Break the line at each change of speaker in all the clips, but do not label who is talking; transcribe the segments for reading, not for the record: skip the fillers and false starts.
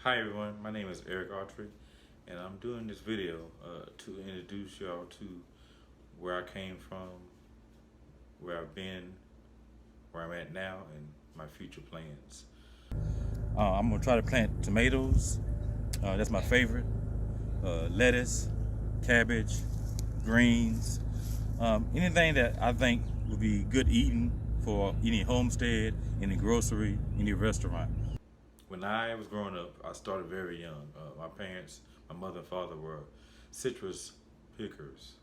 Hi everyone, my name is Eric Autery, and I'm doing this video to introduce y'all to where I came from, where I've been, where I'm at now, and my future plans. I'm gonna try to plant tomatoes. That's my favorite. Lettuce, cabbage, greens, anything that I think would be good eating for any homestead, any grocery, any restaurant. When I was growing up, I started very young. My parents, my mother and father were citrus pickers.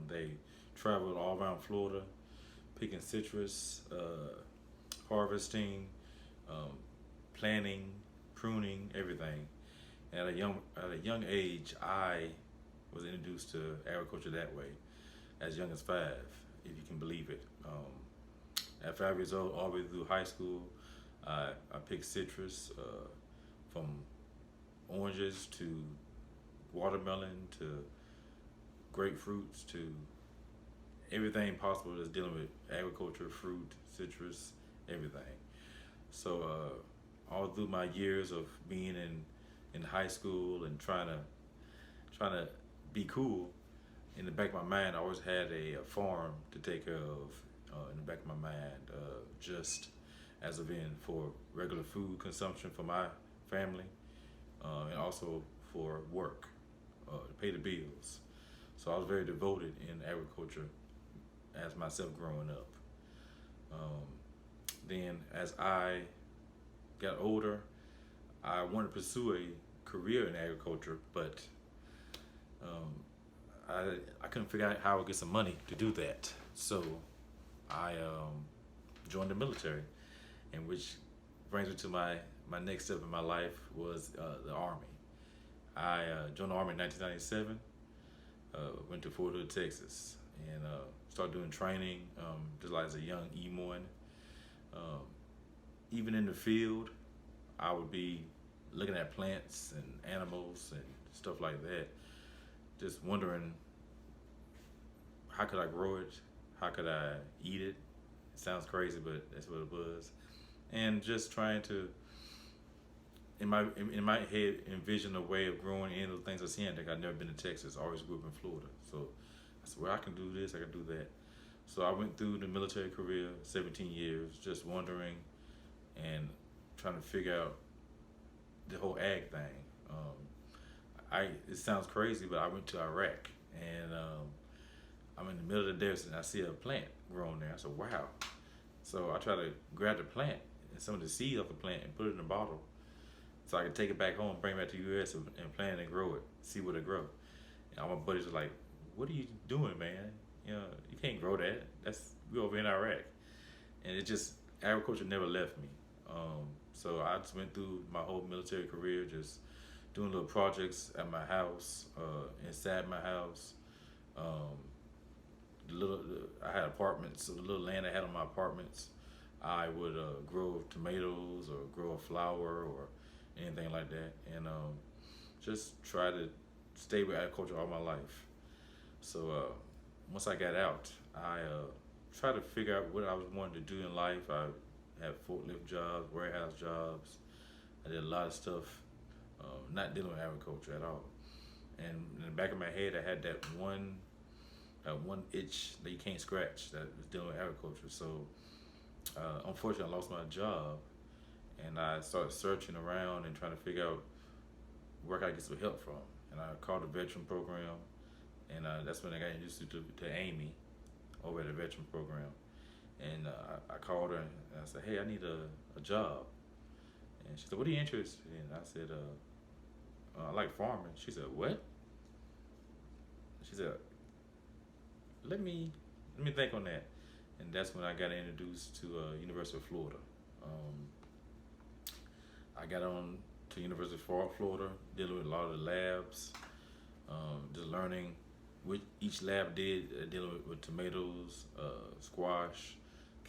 They traveled all around Florida, picking citrus, harvesting, um, planting, pruning, everything. And at a young age, I was introduced to agriculture that way, as young as 5, if you can believe it. At 5 years old, all the way through high school, I picked citrus, from oranges to watermelon to grapefruits to everything possible that's dealing with agriculture, fruit, citrus, everything. So all through my years of being in high school and trying to be cool, in the back of my mind, I always had a farm to take care of in the back of my mind, just as of in for regular food consumption for my family, and also for work, to pay the bills. So I was very devoted in agriculture as myself growing up. Then as I got older, I wanted to pursue a career in agriculture, but I couldn't figure out how I would get some money to do that. So I joined the military, and which brings me to my next step in my life was the Army. I joined the Army in 1997, went to Fort Hood, Texas, and started doing training just like as a young E1. Even in the field, I would be looking at plants and animals and stuff like that, just wondering how could I grow it, how could I eat it. It sounds crazy, but that's what it was. And just trying to, in my head, envision a way of growing any of the things I see. Like I've never been to Texas, I always grew up in Florida. So I said, well, I can do this, I can do that. So I went through the military career, 17 years, just wondering and trying to figure out the whole ag thing. It sounds crazy, but I went to Iraq, and I'm in the middle of the desert and I see a plant growing there. I said, wow. So I try to grab the plant and some of the seed of the plant and put it in a bottle so I can take it back home, bring it back to the US and plant and grow it, see what it grow. And all my buddies are like, what are you doing, man? You know, you can't grow that. We over in Iraq. And it just, agriculture never left me. So I just went through my whole military career just doing little projects at my house, inside my house. I had apartments, so the little land I had on my apartments, I would grow tomatoes or grow a flower or anything like that, and just try to stay with agriculture all my life. So once I got out, I tried to figure out what I was wanting to do in life. I had forklift jobs, warehouse jobs. I did a lot of stuff, not dealing with agriculture at all. And in the back of my head, I had that one itch that you can't scratch that was dealing with agriculture. So unfortunately, I lost my job, and I started searching around and trying to figure out where I could get some help from. And I called the veteran program, and that's when I got introduced to Amy over at the veteran program. And I called her and I said, hey, I need a job. And she said, what are you interested in? I said, I like farming. She said, what? She said, let me think on that. And that's when I got introduced to University of Florida. I got on to University of Florida, dealing with a lot of the labs, just learning what each lab did, dealing with tomatoes, squash,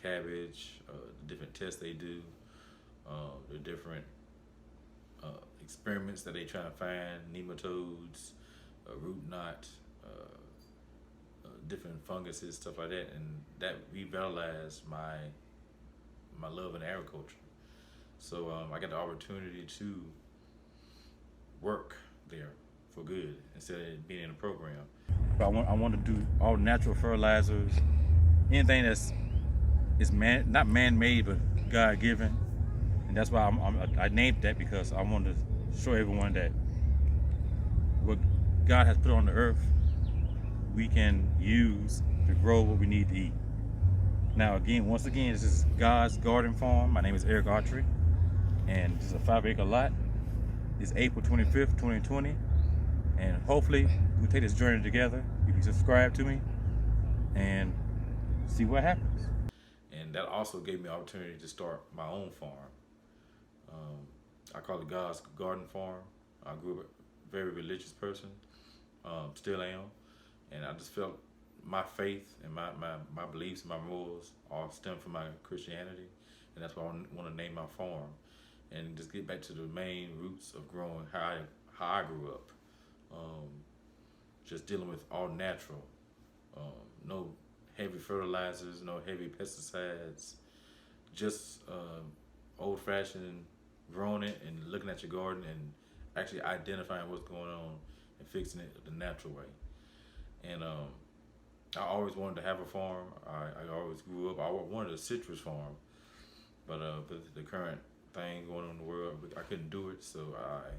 cabbage, the different tests they do, the different experiments that they try to find, nematodes, root knot, different funguses, stuff like that, and that revitalized my love in agriculture. So I got the opportunity to work there for good instead of being in a program.
I want to do all natural fertilizers, anything that's not man-made but God-given, and that's why I named that, because I want to show everyone that what God has put on the earth we can use to grow what we need to eat. Now once again, this is God's Garden Farm. My name is Eric Autery, and this is a 5-acre lot. It's April 25th, 2020, and hopefully we take this journey together. You can subscribe to me and see what happens.
And that also gave me an opportunity to start my own farm. I call it God's Garden Farm. I grew up a very religious person, still am, and I just felt my faith and my beliefs and my morals all stem from my Christianity, and that's why I want to name my farm and just get back to the main roots of growing how I grew up. Just dealing with all natural, no heavy fertilizers, no heavy pesticides, just old-fashioned growing it and looking at your garden and actually identifying what's going on and fixing it the natural way. And I always wanted to have a farm. I always grew up. I wanted a citrus farm, but the current thing going on in the world, I couldn't do it. So I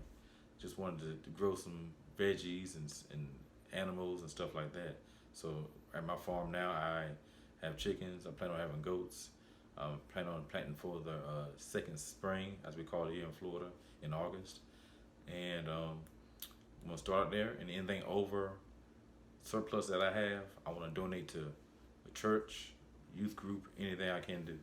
just wanted to grow some veggies and animals and stuff like that. So at my farm now, I have chickens. I plan on having goats. I plan on planting for the second spring, as we call it here in Florida, in August. And I'm gonna start there, and anything over surplus that I have, I want to donate to a church, youth group, anything I can do.